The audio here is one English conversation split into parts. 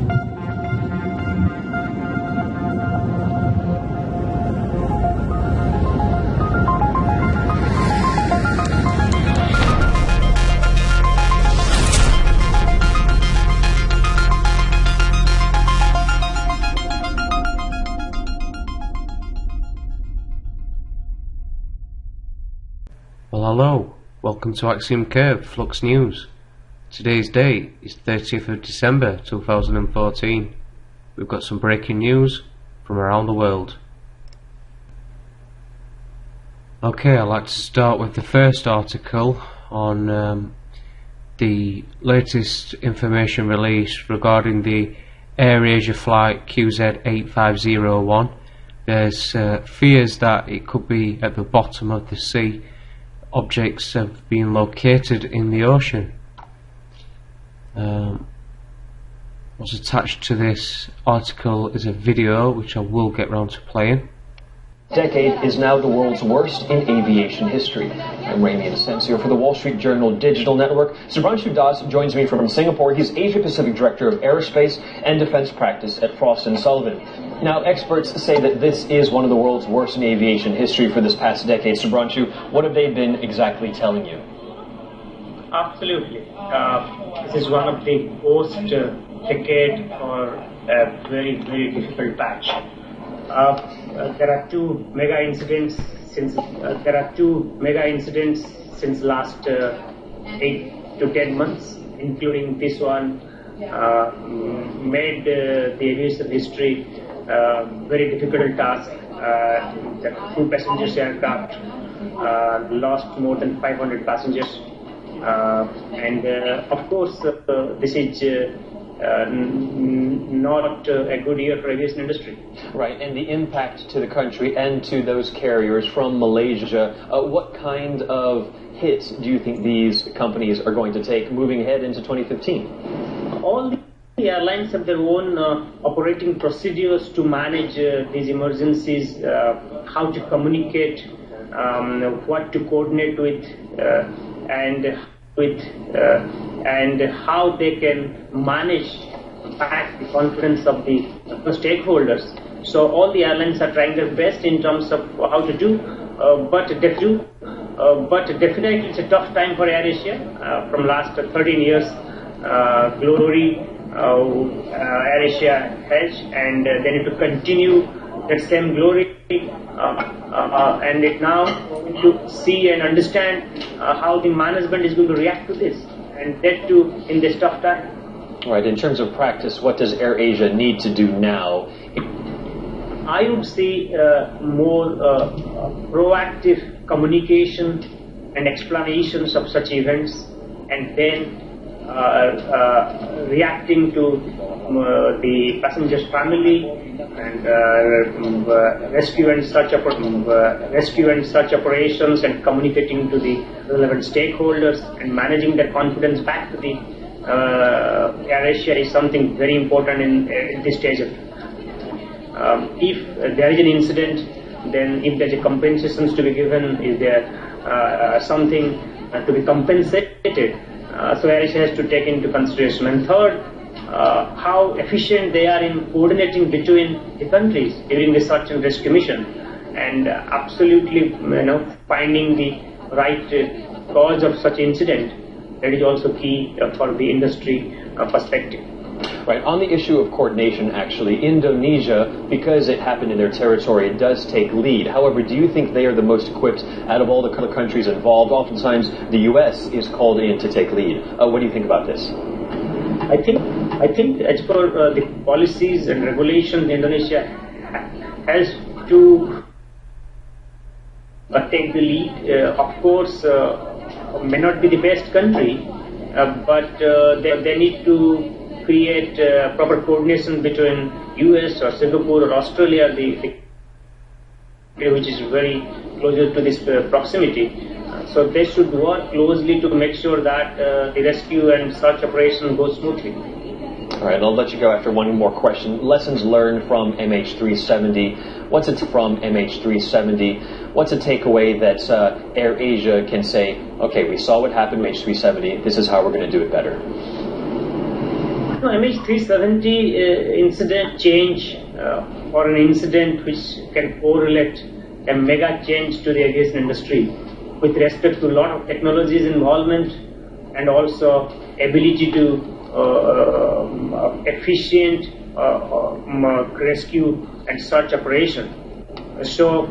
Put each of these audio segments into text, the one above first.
Well, hello, welcome to Axiom Curb, Flux News. Today's date is 30th of December 2014. We've got some breaking news from around the world. Okay, I'd like to start with the first article on the latest information released regarding the AirAsia flight QZ8501. There's fears that it could be at the bottom of the sea. Objects have been located in the ocean. What's attached to this article is a video which I will get round to playing. Decade is now the world's worst in aviation history. I'm Ramy Asensio for the Wall Street Journal Digital Network. Subhranshu Das joins me from Singapore. He's Asia Pacific Director of Aerospace and Defense Practice at Frost & Sullivan. Now, experts say that this is one of the world's worst in aviation history for this past decade. Subhranshu, what have they been exactly telling you? Absolutely. This is one of the worst decade or a very, very difficult patch. There are two mega incidents since last 8 to 10 months, including this one, made the aviation history very difficult task. The two passengers aircraft lost more than 500 passengers, and of course this is not a good year for aviation industry. Right, and the impact to the country and to those carriers from Malaysia, what kind of hit do you think these companies are going to take moving ahead into 2015? All the airlines have their own operating procedures to manage these emergencies, how to communicate, what to coordinate with, and how they can manage back the confidence of the stakeholders. So all the airlines are trying their best in terms of how to do, but definitely it's a tough time for AirAsia. From last 13 years, glory AirAsia has, and they need to continue that same glory, and it now to see and understand how the management is going to react to this, and that too in this tough time. Right, in terms of practice, what does AirAsia need to do now? I would say more proactive communication and explanations of such events, and then reacting to the passenger's family, and rescue and search operations, and communicating to the relevant stakeholders and managing their confidence back to the AirAsia is something very important in this stage of if there is an incident, then if there is a compensations to be given, is there something to be compensated, so AirAsia has to take into consideration. And third, how efficient they are in coordinating between the countries during the search and rescue mission, and absolutely finding the right cause of such incident. That is also key for the industry perspective. Right, on the issue of coordination, actually, Indonesia, because it happened in their territory, does take lead. However, do you think they are the most equipped out of all the countries involved? Oftentimes, the U.S. is called in to take lead. What do you think about this? I think as per the policies and regulations, Indonesia has to take the lead. Of course, may not be the best country, but they need to create proper coordination between US or Singapore or Australia, which is very closer to this proximity. So they should work closely to make sure that the rescue and search operation goes smoothly. All right, I'll let you go after one more question. Lessons learned from MH370. What's it from MH370? What's a takeaway that AirAsia can say, okay, we saw what happened with MH370, this is how we're going to do it better? No, MH370 incident change or an incident which can correlate a mega change to the aviation industry with respect to a lot of technologies involvement and also ability to efficient rescue and search operation. So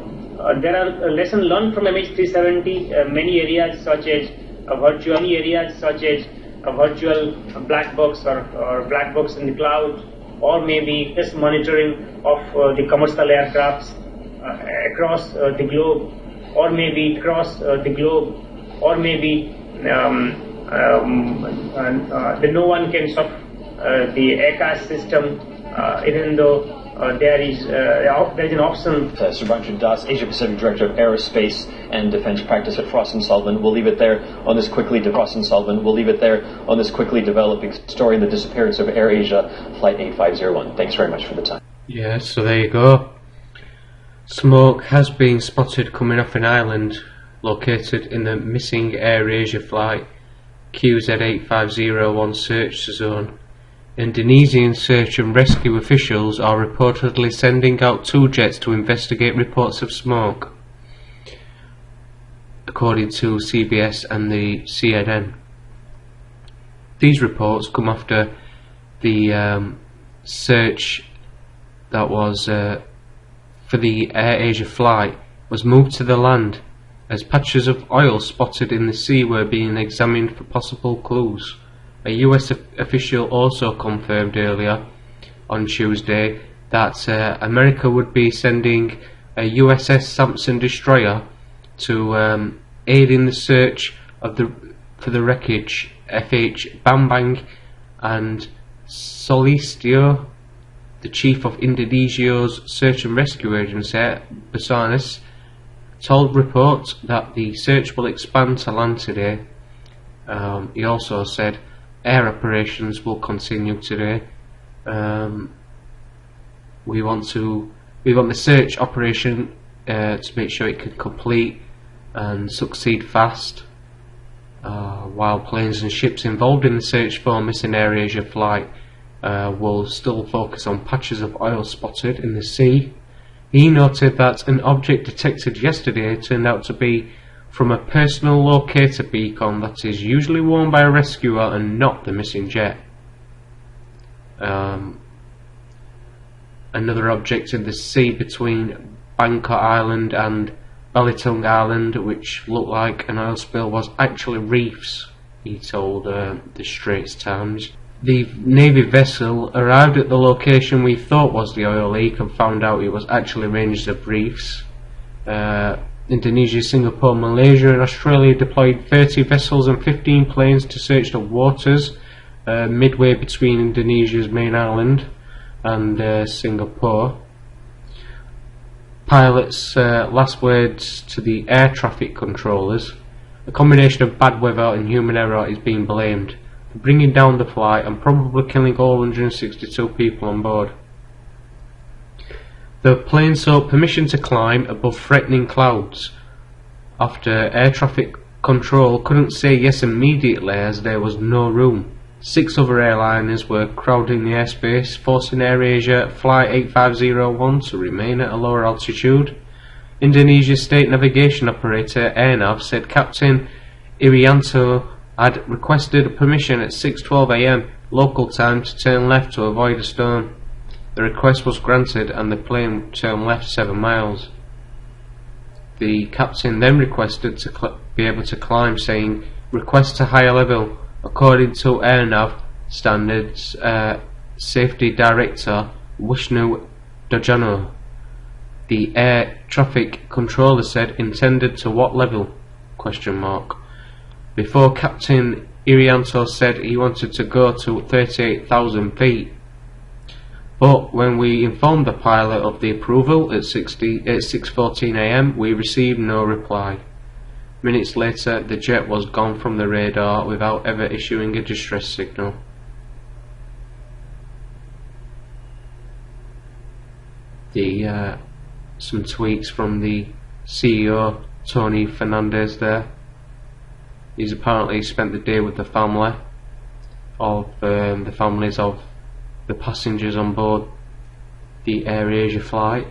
there are lessons learned from MH370. Many areas such as a virtual black box or black box in the cloud, or maybe test monitoring of the commercial aircrafts across the globe, or maybe across the globe, or maybe no one can stop the ACAS system, even though there is an option. Subhanshu Das, Asia Pacific Director of Aerospace and Defense Practice at Frost & Sullivan. We'll leave it there on this quickly developing story in the disappearance of AirAsia Flight 8501. Thanks very much for the time. Yeah, so there you go. Smoke has been spotted coming off an island located in the missing AirAsia flight QZ8501 search zone. Indonesian search and rescue officials are reportedly sending out 2 jets to investigate reports of smoke, according to CBS and the CNN. These reports come after the search that was for the AirAsia flight was moved to the land, as patches of oil spotted in the sea were being examined for possible clues. A US official also confirmed earlier on Tuesday that America would be sending a USS Sampson destroyer to aid in the search for the wreckage. FH Bambang and Solistio, the chief of Indonesia's search and rescue agency, Basarnas, told reports that the search will expand to land today. He also said air operations will continue today. We want the search operation to make sure it can complete and succeed fast, while planes and ships involved in the search for missing AirAsia flight will still focus on patches of oil spotted in the sea. He noted that an object detected yesterday turned out to be from a personal locator beacon that is usually worn by a rescuer and not the missing jet. Another object in the sea between Bangkok Island and Belitung Island, which looked like an oil spill, was actually reefs, he told the Straits Times. The Navy vessel arrived at the location we thought was the oil leak and found out it was actually ranges of reefs. Indonesia, Singapore, Malaysia and Australia deployed 30 vessels and 15 planes to search the waters midway between Indonesia's main island and Singapore. Pilots' last words to the air traffic controllers: a combination of bad weather and human error is being blamed for bringing down the flight and probably killing all 162 people on board. The plane sought permission to climb above threatening clouds after air traffic control couldn't say yes immediately as there was no room. 6 other airliners were crowding the airspace, forcing AirAsia Flight 8501 to remain at a lower altitude. Indonesia's state navigation operator AirNav said Captain Irianto had requested permission at 6:12 AM local time to turn left to avoid a storm. The request was granted and the plane turned left 7 miles. The captain then requested to be able to climb, saying, "Request to higher level." According to AirNav standards safety director Vishnu Dojano, the air traffic controller said, "Intended to what level?" ? Before Captain Irianto said he wanted to go to 38,000 feet. But when we informed the pilot of the approval at 6:14 AM, we received no reply. Minutes later, the jet was gone from the radar without ever issuing a distress signal. Some tweets from the CEO, Tony Fernandez there. He's apparently spent the day with the families of the passengers on board the AirAsia flight.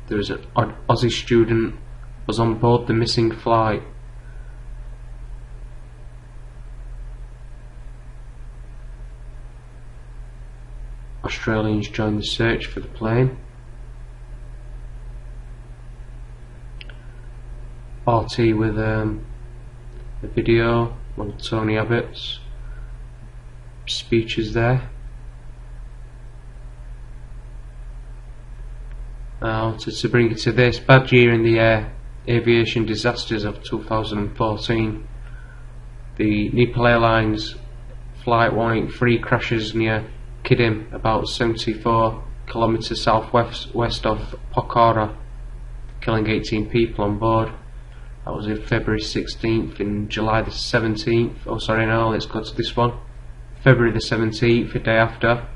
There was an Aussie student was on board the missing flight. Australians joined the search for the plane. RT with a video, one of Tony Abbott's speeches there. Now to bring it to this, bad year in the aviation disasters of 2014. The Nepal Airlines Flight 183 crashes near Kidim, about 74 kilometres southwest of Pokhara, killing 18 people on board. That was in February 16th. In July the 17th, oh sorry no, let's go to this one. February the 17th, the day after,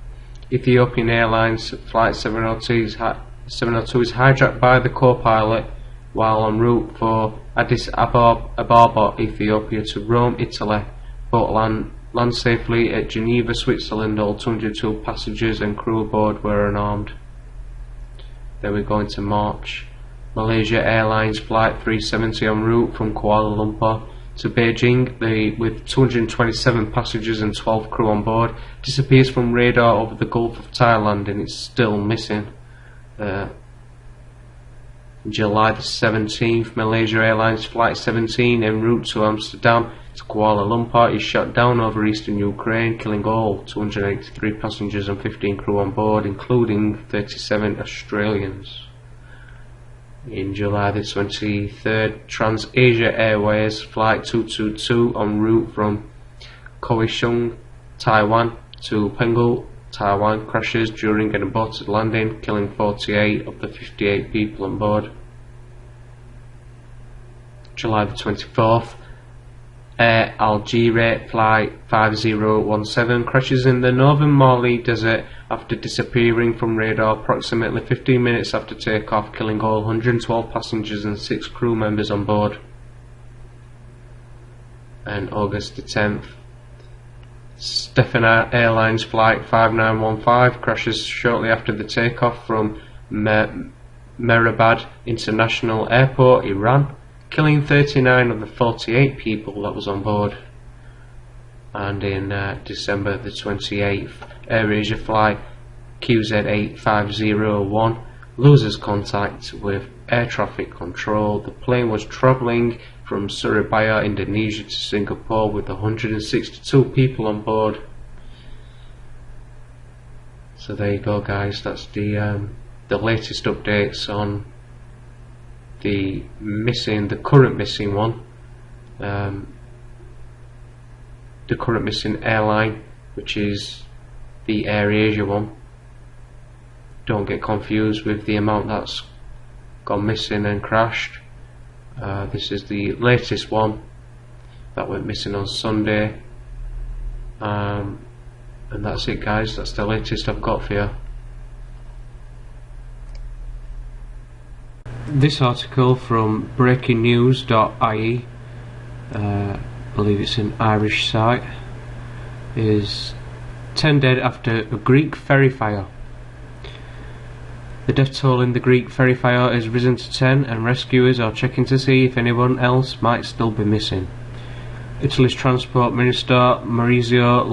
Ethiopian Airlines Flight 702 is hijacked by the co-pilot while en route for Addis Ababa, Ethiopia to Rome, Italy. Both land safely at Geneva, Switzerland. All 202 passengers and crew aboard were unarmed. Then we go into March. Malaysia Airlines Flight 370 en route from Kuala Lumpur to Beijing, with 227 passengers and 12 crew on board, disappears from radar over the Gulf of Thailand and it's still missing. July the 17th, Malaysia Airlines Flight 17 en route to Amsterdam to Kuala Lumpur is shot down over eastern Ukraine, killing all 283 passengers and 15 crew on board, including 37 Australians. In July the 23rd, Trans-Asia Airways Flight 222 en route from Kaohsiung, Taiwan to Penghu, Taiwan crashes during an aborted landing, killing 48 of the 58 people on board. July the 24th, Air Algeria Flight 5017 crashes in the northern Mali desert after disappearing from radar approximately 15 minutes after takeoff, killing all 112 passengers and 6 crew members on board. And August the 10th, Stefana Airlines Flight 5915 crashes shortly after the takeoff from Mehrabad International Airport, Iran, killing 39 of the 48 people that was on board. And in December the 28th, AirAsia Flight QZ8501 loses contact with air traffic control. The plane was travelling from Surabaya, Indonesia to Singapore with 162 people on board. So there you go guys, that's the latest updates on the current missing one, the current missing airline, which is the AirAsia one. Don't get confused with the amount that's gone missing and crashed. This is the latest one that went missing on Sunday, and that's it guys, that's the latest I've got for you. This article from breakingnews.ie, I believe it's an Irish site, is 10 dead after a Greek ferry fire. The death toll in the Greek ferry fire has risen to 10 and rescuers are checking to see if anyone else might still be missing. Italy's Transport Minister Maurizio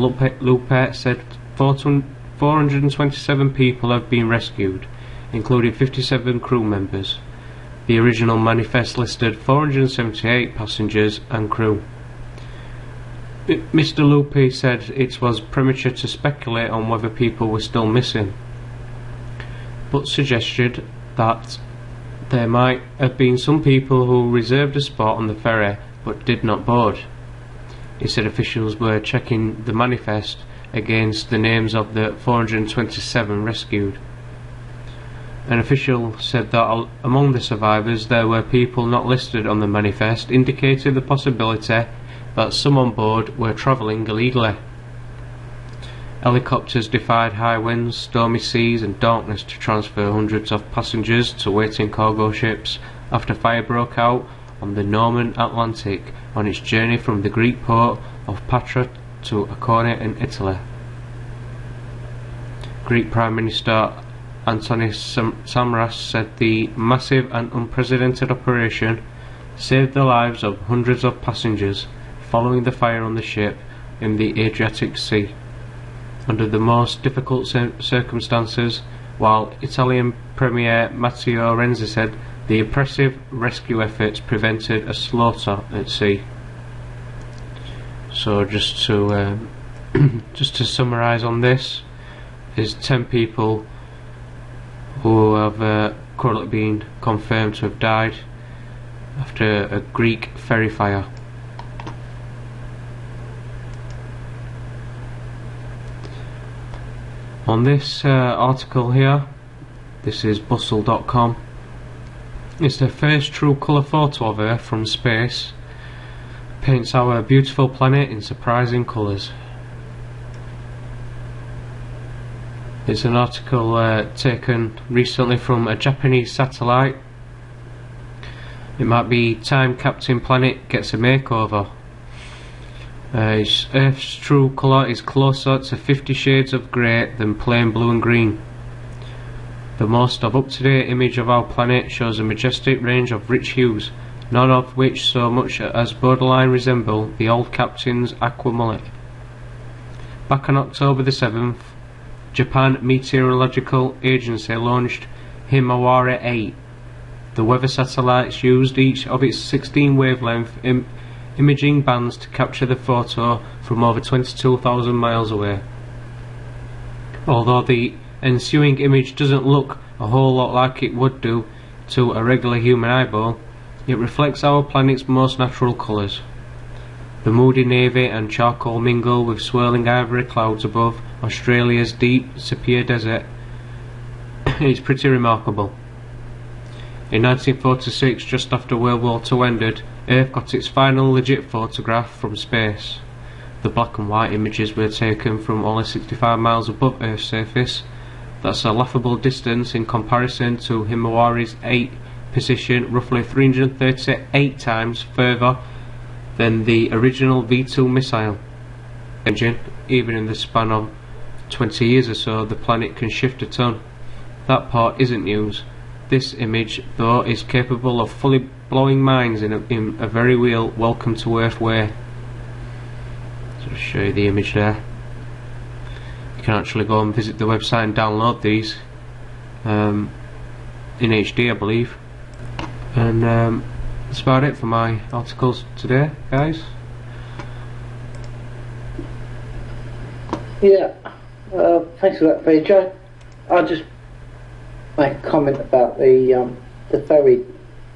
Lupe said 427 people have been rescued, including 57 crew members. The original manifest listed 478 passengers and crew. Mr. Lupe said it was premature to speculate on whether people were still missing, but suggested that there might have been some people who reserved a spot on the ferry but did not board. He said officials were checking the manifest against the names of the 427 rescued. An official said that among the survivors there were people not listed on the manifest, indicating the possibility that some on board were travelling illegally. Helicopters defied high winds, stormy seas and darkness to transfer hundreds of passengers to waiting cargo ships after fire broke out on the Norman Atlantic on its journey from the Greek port of to Ancona in Italy. Greek Prime Minister Antonis Samaras said the massive and unprecedented operation saved the lives of hundreds of passengers following the fire on the ship in the Adriatic Sea under the most difficult circumstances, while Italian Premier Matteo Renzi said the impressive rescue efforts prevented a slaughter at sea. So just to summarise on this, is 10 people who have currently been confirmed to have died after a Greek ferry fire. On this article here, this is bustle.com. It's the first true colour photo of Earth from space. Paints our beautiful planet in surprising colours. It's an article taken recently from a Japanese satellite. It might be time Captain Planet gets a makeover. Earth's true colour is closer to 50 shades of grey than plain blue and green. The most up-to-date image of our planet shows a majestic range of rich hues, none of which so much as borderline resemble the old Captain's aqua mullet. Back on October the 7th, Japan Meteorological Agency launched Himawari 8. The weather satellites used each of its 16 wavelength imaging bands to capture the photo from over 22,000 miles away. Although the ensuing image doesn't look a whole lot like it would do to a regular human eyeball, it reflects our planet's most natural colours. The moody navy and charcoal mingle with swirling ivory clouds above Australia's deep sepia desert. It's pretty remarkable. In 1946, just after World War II ended, Earth got its final legit photograph from space. The black and white images were taken from only 65 miles above Earth's surface. That's a laughable distance in comparison to Himawari's 8 position, roughly 338 times further than the original V2 missile engine. Even in the span of 20 years or so, the planet can shift a ton. That part isn't news. This image, though, is capable of fully blowing minds in a very real welcome to Earth way. So I'll show you the image there. You can actually go and visit the website and download these in HD, I believe. And that's about it for my articles today, guys. Yeah, thanks for that, VJ. I'll just make a comment about the ferry,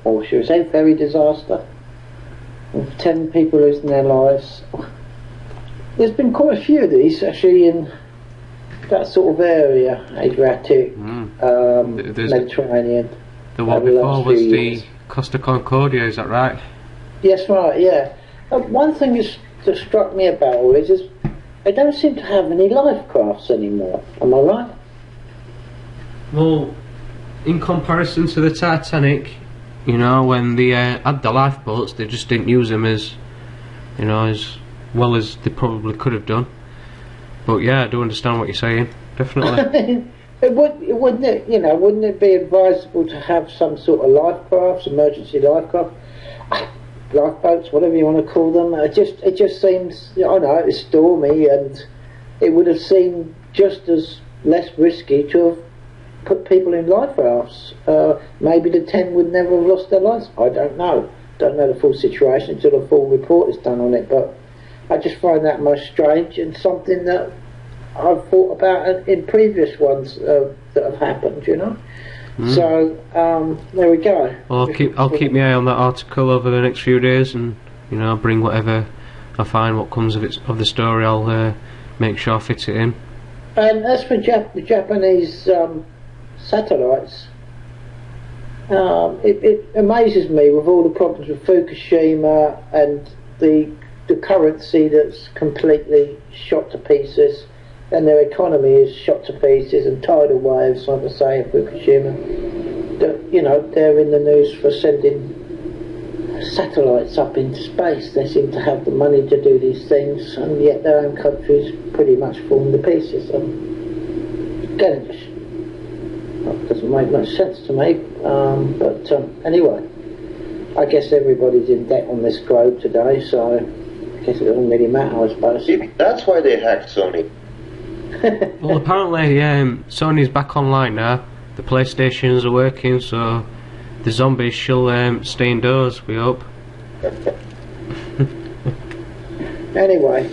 or should we say ferry disaster, with 10 people losing their lives. There's been quite a few of these actually in that sort of area, Adriatic, Mediterranean. The one before was the Costa Concordia, is that right? Yes, right, yeah. One thing that struck me about all this is they don't seem to have any life crafts anymore, am I right? Well, in comparison to the Titanic, you know, when they had the lifeboats, they just didn't use them as, you know, as well as they probably could have done. But yeah, I do understand what you're saying, definitely. Wouldn't it be advisable to have some sort of life crafts, emergency life craft, lifeboats, whatever you want to call them? It just seems, I know it's stormy, and it would have seemed just as less risky to have put people in life rafts. Maybe the 10 would never have lost their lives. I don't know the full situation until a full report is done on it, but I just find that most strange, and something that I've thought about in previous ones that have happened, you know. So there we go. Well, I'll keep my eye on that article over the next few days, and you know, bring whatever I find, what comes of the story. I'll make sure I fit it in. And as for the Japanese satellites, it amazes me with all the problems with Fukushima and the currency that's completely shot to pieces, and their economy is shot to pieces, and tidal waves, like I say, in Fukushima, that, you know, they're in the news for sending satellites up into space. They seem to have the money to do these things, and yet their own countries pretty much falling to pieces. Again, that doesn't make much sense to me. But anyway, I guess everybody's in debt on this globe today, so I guess it doesn't really matter, I suppose. That's why they hacked Sony. Well, apparently Sony's back online now. The PlayStations are working, so the zombies shall stay indoors, we hope. Anyway,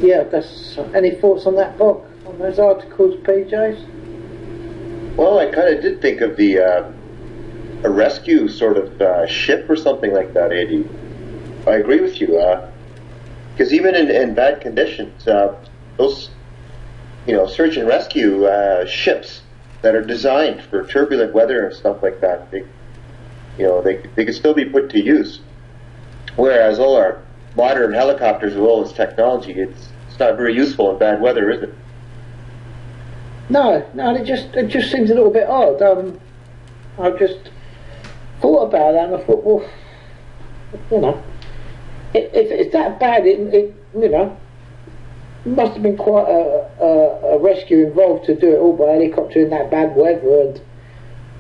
yeah, that's, any thoughts on that book, on those articles, PJs? Well, I kind of did think of the a rescue sort of ship or something like that, Eddie. I agree with you, because even in bad conditions, those, search and rescue ships that are designed for turbulent weather and stuff like that, they can still be put to use. Whereas all our modern helicopters, as well as technology, it's not very useful in bad weather, is it? No, it just seems a little bit odd. I just thought about that and I thought, well, if it's that bad, it must have been quite a rescue involved to do it all by helicopter in that bad weather, and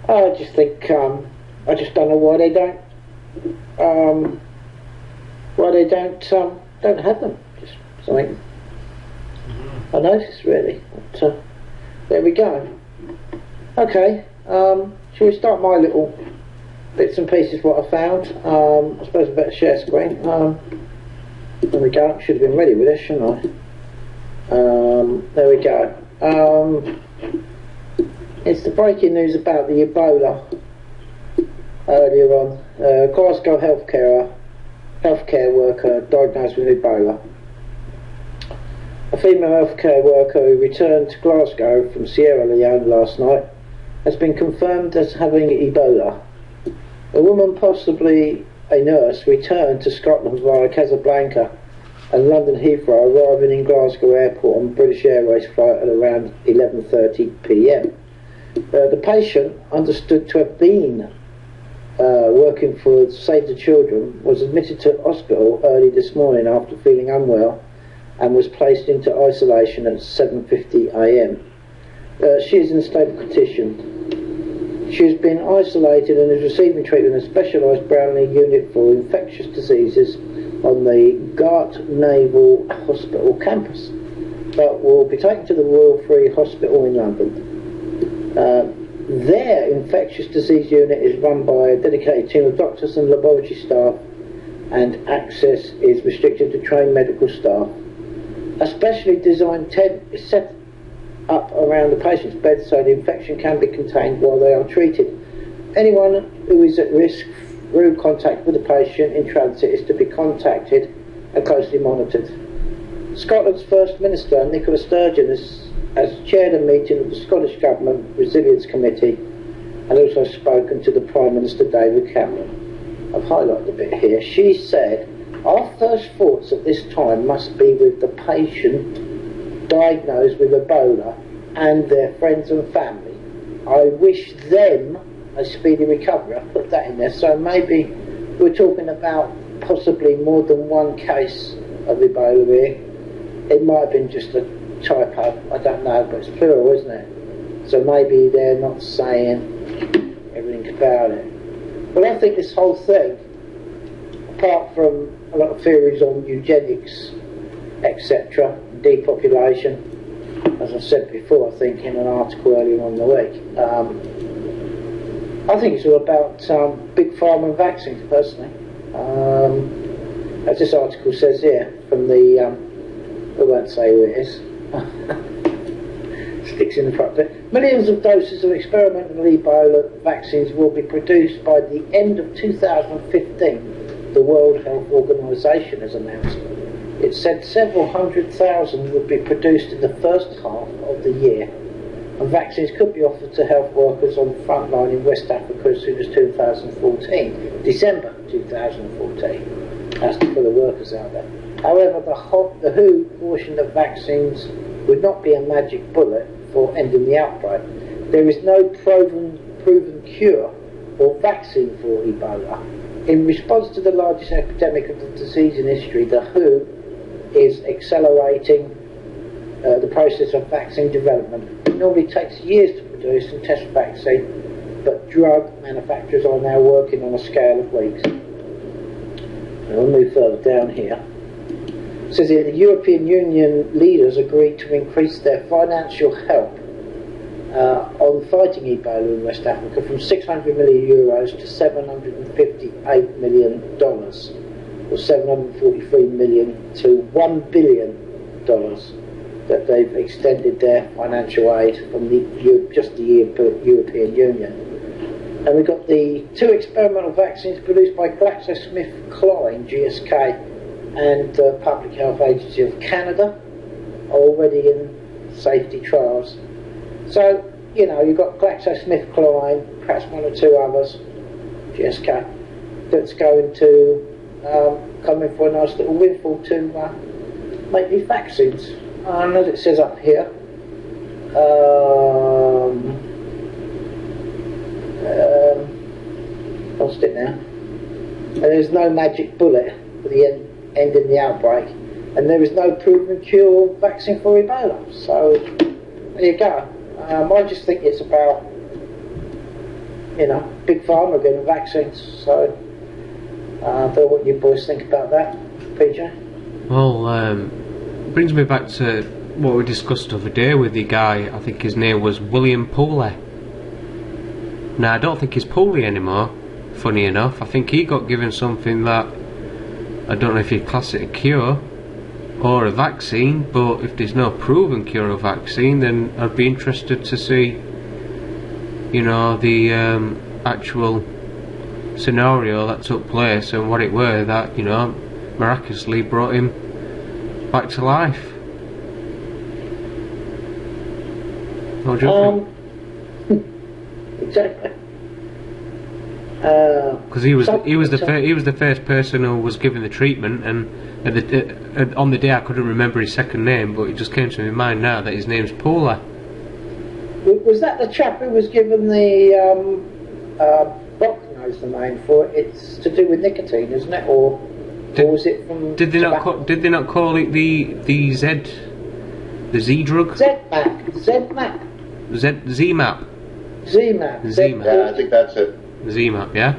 I just think I just don't know why they don't have them. Just something I noticed, really. But, there we go. Okay, shall we start my little bits and pieces what I found? I suppose I better share screen. There we go. Should have been ready with this, shouldn't I? There we go. It's the breaking news about the Ebola earlier on. Glasgow healthcare worker diagnosed with Ebola. A female healthcare worker who returned to Glasgow from Sierra Leone last night has been confirmed as having Ebola. A woman, possibly a nurse, returned to Scotland via Casablanca and London Heathrow, arriving in Glasgow Airport on British Airways flight at around 11:30 p.m. The patient, understood to have been working for Save the Children, was admitted to hospital early this morning after feeling unwell and was placed into isolation at 7:50 a.m. She is in a state of condition. She has been isolated and is receiving treatment in a specialised Brownlee unit for infectious diseases on the Gart Naval Hospital campus, but will be taken to the Royal Free Hospital in London. Their infectious disease unit is run by a dedicated team of doctors and laboratory staff, and access is restricted to trained medical staff. A specially designed tent is set up around the patient's bed so the infection can be contained while they are treated. Anyone who is at risk through contact with the patient in transit is to be contacted and closely monitored. Scotland's First Minister, Nicola Sturgeon, has chaired a meeting of the Scottish Government Resilience Committee and also spoken to the Prime Minister David Cameron. I've highlighted a bit here. She said, "Our first thoughts at this time must be with the patient diagnosed with Ebola and their friends and family. I wish them a speedy recovery." I put that in there, so maybe we're talking about possibly more than one case of Ebola here. It might have been just a typo, I don't know, but it's plural, isn't it? So maybe they're not saying everything about it. But I think this whole thing, apart from a lot of theories on eugenics, etc., depopulation, as I said before, I think in an article earlier on in the week, I think it's all about big pharma and vaccines, personally. As this article says here, from the, I won't say who it is, sticks in the front bit. Millions of doses of experimental Ebola vaccines will be produced by the end of 2015, the World Health Organization has announced. It said several 100,000 would be produced in the first half of the year, and vaccines could be offered to health workers on the front line in West Africa as soon as 2014, December 2014. That's for the workers out there. However, the WHO cautioned that vaccines would not be a magic bullet for ending the outbreak. There is no proven cure or vaccine for Ebola, In response to the largest epidemic of the disease in history, the WHO is accelerating the process of vaccine development. It normally takes years to produce and test a vaccine, but drug manufacturers are now working on a scale of weeks. I'll move further down here. It says here the European Union leaders agreed to increase their financial help on fighting Ebola in West Africa from 600 million euros to $758 million, or 743 million to $1 billion that they've extended their financial aid from just the European Union. And we've got the 2 experimental vaccines produced by GlaxoSmithKline, GSK, and the Public Health Agency of Canada are already in safety trials. So, you know, you've got GlaxoSmithKline, perhaps 1 or 2 others, GSK, that's going to come in for a nice little windfall to make these vaccines. And as it says up here, lost it now. And there's no magic bullet for the ending the outbreak, and there is no proven cure vaccine for Ebola. So there you go. I just think it's about, you know, big pharma getting vaccines. So I don't know what you boys think about that, PJ. Well, brings me back to what we discussed the other day with the guy. I think his name was William Pooley. Now I don't think he's Pooley anymore, funny enough. I think he got given something that I don't know if you'd class it a cure or a vaccine, but if there's no proven cure or vaccine, then I'd be interested to see, you know, the actual scenario that took place and what it were that, you know, miraculously brought him back to life. What do you think? Exactly. Because he was the first person who was given the treatment, and on the day I couldn't remember his second name, but it just came to my mind now that his name's Paula. Was that the chap who was given the Bock knows the name for it? It's to do with nicotine, isn't it? Or was it from? Did they not call it the Z drug? ZMAP. ZMAP. Yeah, I think that's it. ZMAP, yeah?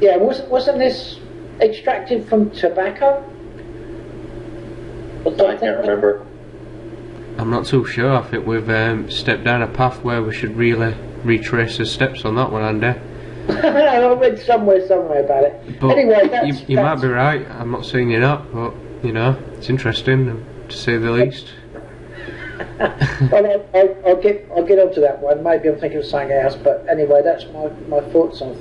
Yeah, wasn't this extracted from tobacco? I can't remember. I'm not too sure. I think we've stepped down a path where we should really retrace the steps on that one, Andy. I read somewhere about it. But anyway, you might be right. I'm not saying you're not, but, you know, it's interesting, to say the least. Well, I'll get onto that one. Maybe I'm thinking of something else, but anyway, that's my thoughts on it.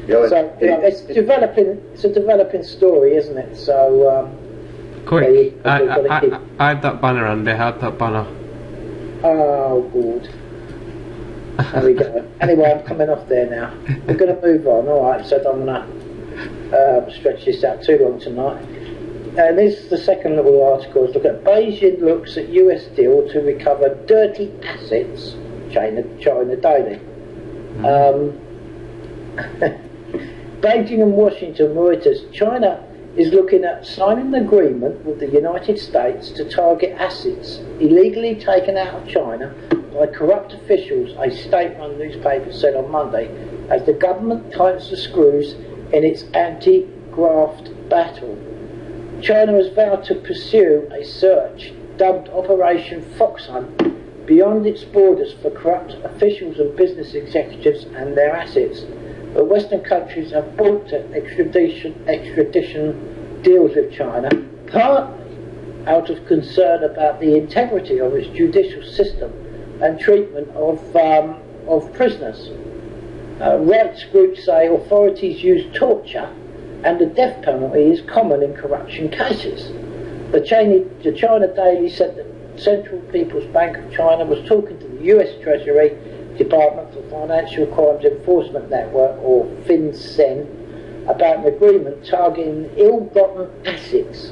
It's developing. It's a developing story, isn't it? So quick, I had that banner, Andy. I had that banner. Oh, good. There we go. Anyway, I'm coming off there now. We're going to move on. All right, so I don't want to stretch this out too long tonight. And this is the second little article. Look at Beijing looks at US deal to recover dirty assets. China Daily. Beijing and Washington, Reuters. China is looking at signing an agreement with the United States to target assets illegally taken out of China by corrupt officials, a state-run newspaper said on Monday, as the government tightens the screws in its anti-graft battle. China has vowed to pursue a search dubbed Operation Fox Hunt beyond its borders for corrupt officials and business executives and their assets. But Western countries have balked at extradition deals with China, partly out of concern about the integrity of its judicial system and treatment of prisoners. Rights groups say authorities use torture and the death penalty is common in corruption cases. The China Daily said that Central People's Bank of China was talking to the US Treasury Department for Financial Crimes Enforcement Network, or FinCEN, about an agreement targeting ill-gotten assets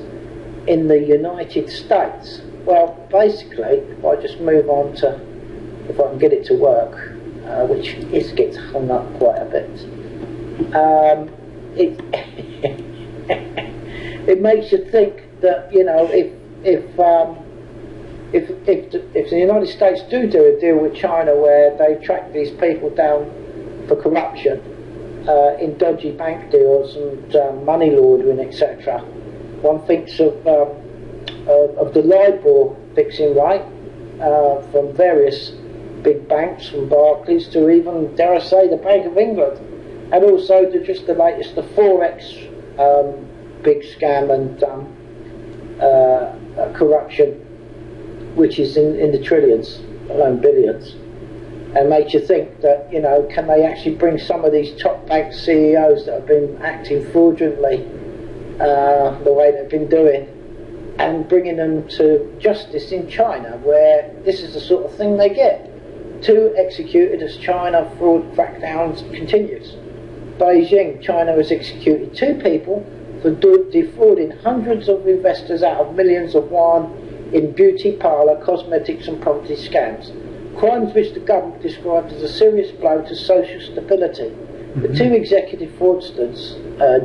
in the United States. Well, basically, if I just move on to, if I can get it to work, which gets hung up quite a bit. it it makes you think that, you know, if the United States do a deal with China where they track these people down for corruption in dodgy bank deals and money laundering, etc., one thinks of the LIBOR fixing rate from various big banks, from Barclays to even, dare I say, the Bank of England, and also to just the latest, the Forex big scam and corruption, which is in the trillions, let alone billions, and makes you think that, you know, can they actually bring some of these top bank CEOs that have been acting fraudulently the way they've been doing, and bringing them to justice in China, where this is the sort of thing they get. 2 executed as China fraud crackdowns continues. Beijing, China has executed 2 people for defrauding hundreds of investors out of millions of yuan in beauty parlour, cosmetics and property scams. Crimes which the government described as a serious blow to social stability. The 2 executive fraudsters,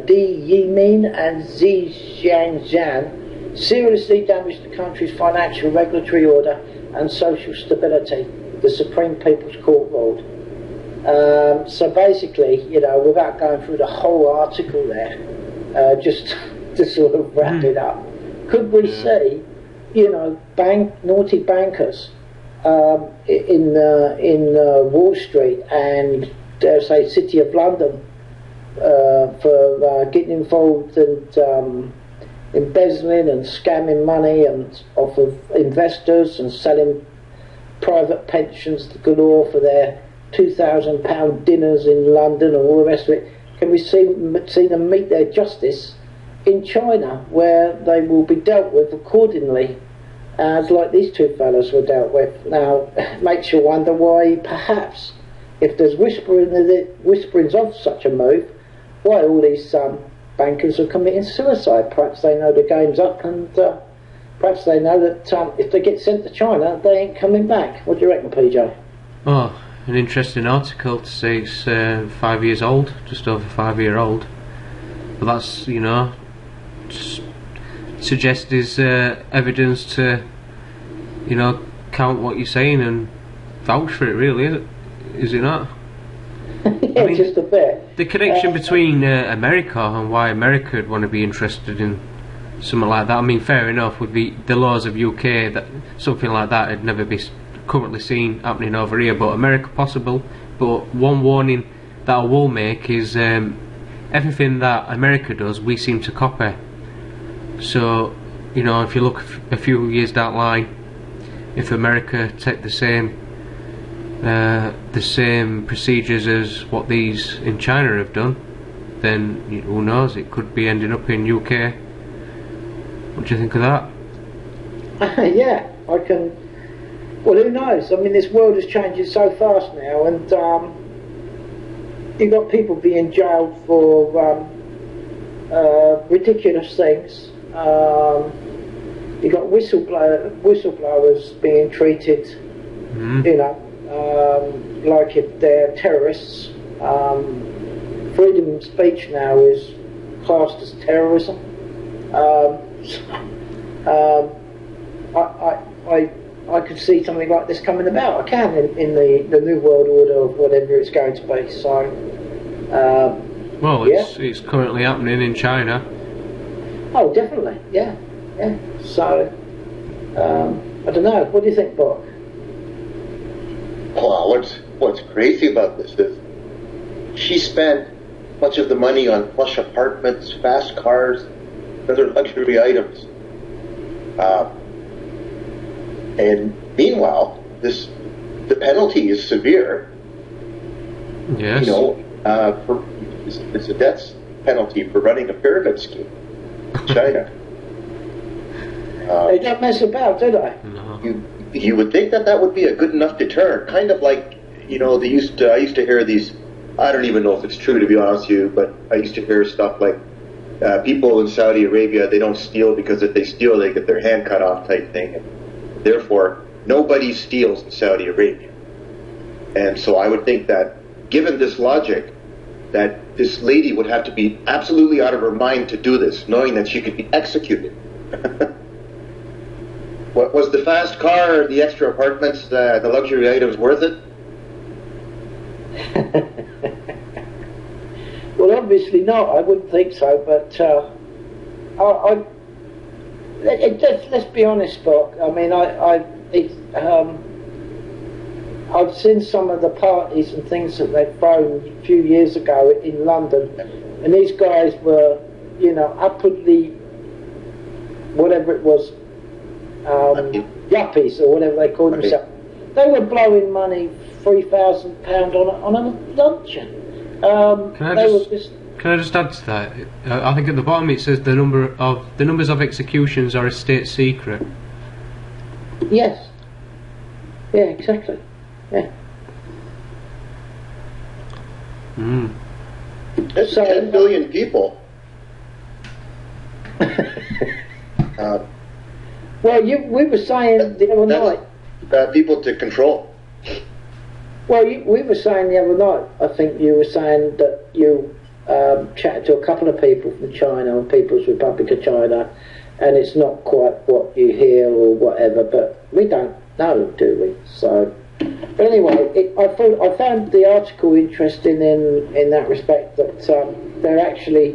Di Yimin and Xi Jianzhan, seriously damaged the country's financial, regulatory order and social stability, the Supreme People's Court ruled. So basically, you know, without going through the whole article there, just to sort of wrap it up, could we see, you know, naughty bankers in Wall Street and, dare say, City of London for getting involved and embezzling and scamming money and off of investors and selling private pensions galore for their £2,000 dinners in London and all the rest of it? Can we see them meet their justice in China, where they will be dealt with accordingly, as like these 2 fellows were dealt with? Now, it makes you wonder why, perhaps, if there's whisperings of such a move, why all these bankers are committing suicide. Perhaps they know the game's up, and perhaps they know that if they get sent to China, they ain't coming back. What do you reckon, PJ? Oh, an interesting article to say it's 5 years old, just over 5 year old. But that's, you know, suggests there's evidence to, you know, count what you're saying and vouch for it, really, is it not? Yeah, I mean, just a bit. The connection between America and why America would want to be interested in something like that. I mean, fair enough, with the laws of UK, that something like that would never be currently seen happening over here, but America possible. But one warning that I will make is everything that America does, we seem to copy. So, you know, if you look a few years down the line, if America take the same procedures as what these in China have done, then who knows, it could be ending up in UK. What do you think of that? Yeah, I can. Well, who knows? I mean, this world is changing so fast now, and you've got people being jailed for ridiculous things. You've got whistleblowers being treated, you know, like if they're terrorists. Freedom of speech now is classed as terrorism. I could see something like this coming about. I can in the new world order of whatever it's going to be. So, well, it's currently happening in China. Oh, definitely, yeah. So, I don't know. What do you think, Bob? Well, what's crazy about this is she spent much of the money on plush apartments, fast cars, other luxury items. And meanwhile, the penalty is severe. Yes. You know, it's a death penalty for running a pyramid scheme in China. They don't mess about, do they? No. You would think that would be a good enough deterrent. Kind of like, you know, I used to hear these. I don't even know if it's true, to be honest with you, but I used to hear stuff like people in Saudi Arabia, they don't steal because if they steal, they get their hand cut off type thing. And therefore, nobody steals in Saudi Arabia. And so I would think that, given this logic, that this lady would have to be absolutely out of her mind to do this, knowing that she could be executed. What was the fast car, the extra apartments, the luxury items worth it? Well, obviously not. I wouldn't think so. But let's be honest, Spock. I mean, I've seen some of the parties and things that they've thrown a few years ago in London, and these guys were, you know, upwardly, whatever it was, yuppies or whatever they called themselves. They were blowing money, £3,000 on a luncheon. Can I just add to that? I think at the bottom it says the numbers of executions are a state secret. Yes. Yeah, exactly. Yeah. That's 10 billion people. Well, we were saying the other night. People to control. Well, we were saying the other night, I think you were saying that you chatted to a couple of people from China, People's Republic of China, and it's not quite what you hear or whatever, but we don't know, do we? So, but anyway, I found the article interesting in that respect, that they're actually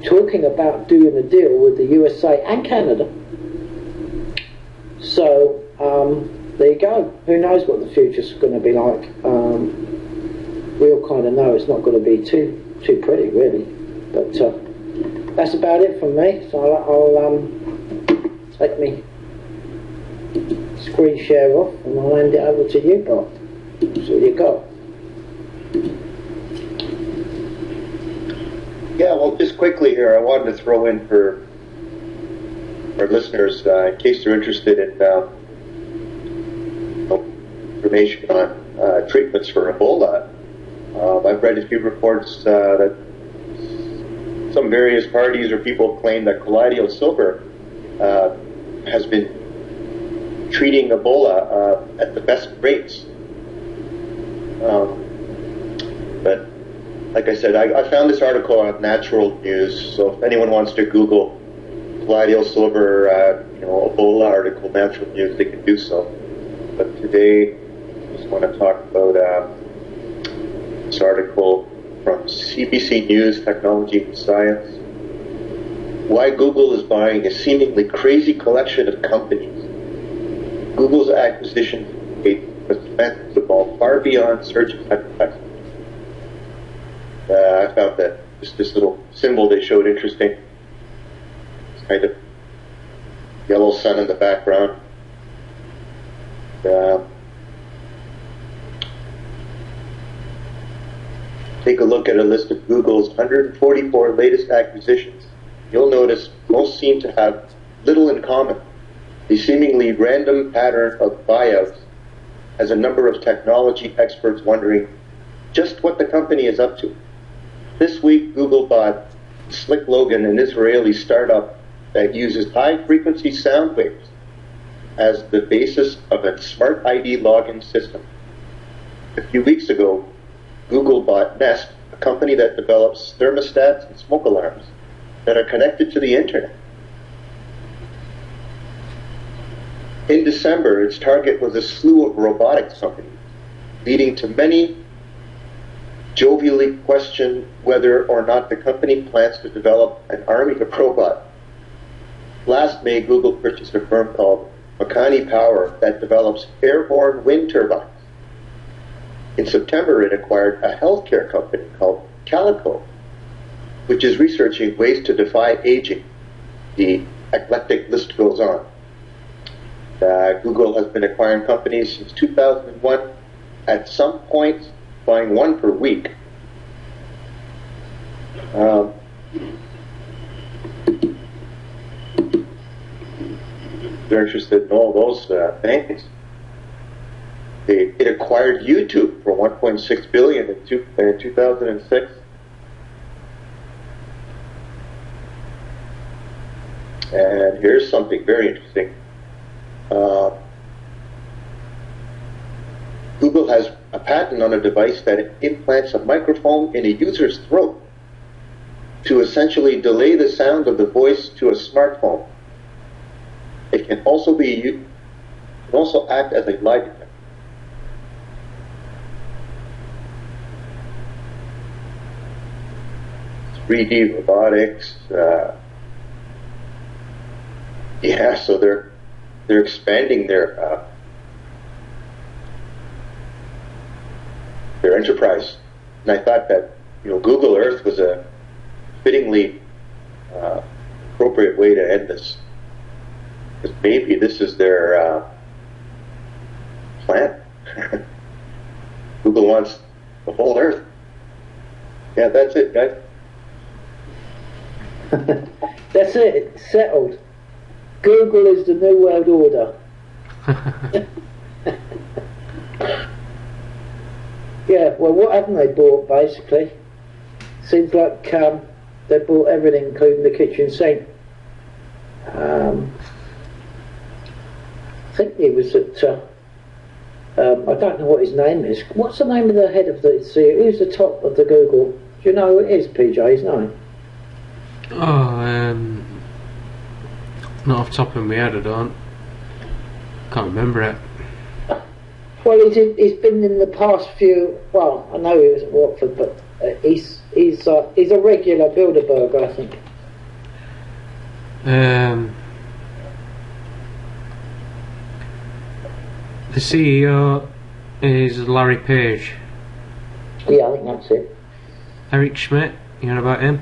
talking about doing a deal with the USA and Canada. So, there you go. Who knows what the future's going to be like? We all kind of know it's not going to be too pretty, really. But that's about it from me. So I'll take me screen share off and I'll hand it over to you, Bob. So you got. Yeah, well, just quickly here, I wanted to throw in for our listeners, in case they're interested in information on treatments for Ebola. I've read a few reports that some various parties or people claim that colloidal silver has been treating Ebola at the best rates. But like I said, I found this article on Natural News, so if anyone wants to Google colloidal silver, Ebola article, Natural News, they can do so. But today, I just want to talk about this article from CBC News, Technology and Science. Why Google is buying a seemingly crazy collection of companies. Google's acquisition was meant to fall far beyond search advertising. I found that this little symbol they showed interesting. It's kind of yellow sun in the background. Take a look at a list of Google's 144 latest acquisitions. You'll notice most seem to have little in common. The seemingly random pattern of buyouts has a number of technology experts wondering just what the company is up to. This week, Google bought Slick Logan, an Israeli startup that uses high-frequency sound waves as the basis of a smart ID login system. A few weeks ago, Google bought Nest, a company that develops thermostats and smoke alarms that are connected to the internet. In December, its target was a slew of robotics companies, leading to many jovially question whether or not the company plans to develop an army of robots. Last May, Google purchased a firm called Makani Power that develops airborne wind turbines. In September, it acquired a healthcare company called Calico, which is researching ways to defy aging. The eclectic list goes on. Google has been acquiring companies since 2001, at some point buying one per week. They're interested in all those things. It acquired YouTube for $1.6 billion in 2006. And here's something very interesting. Google has a patent on a device that implants a microphone in a user's throat to essentially delay the sound of the voice to a smartphone. It can also act as a lie detector. 3D robotics. Yeah, so they're expanding their enterprise, and I thought that Google Earth was a fittingly appropriate way to end this, because maybe this is their plan. Google wants the whole Earth. Yeah, that's it, guys. That's it. It's settled. Google is the new world order. Yeah, well, what haven't they bought, basically? Seems like they bought everything, including the kitchen sink. I think he was at, I don't know what his name is. What's the name of the head of the CEO? Who's the top of the Google? Do you know who it is, PJ, his name? Oh, not off the top of my head, I don't. Can't remember it. Well, he's been in the past few. Well, I know he was at Watford, but he's a regular Bilderberg, I think. The CEO is Larry Page. Yeah, I think that's it. Eric Schmidt, you know about him?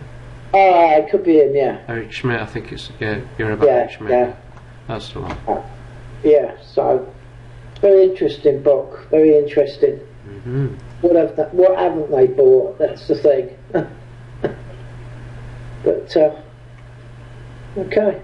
It could be him, yeah. Eric Schmidt, I think it's, yeah, you're about Eric Schmidt. Yeah. That's the one. Yeah, so, very interesting book, very interesting. Mm-hmm. What haven't they bought? That's the thing. But, okay.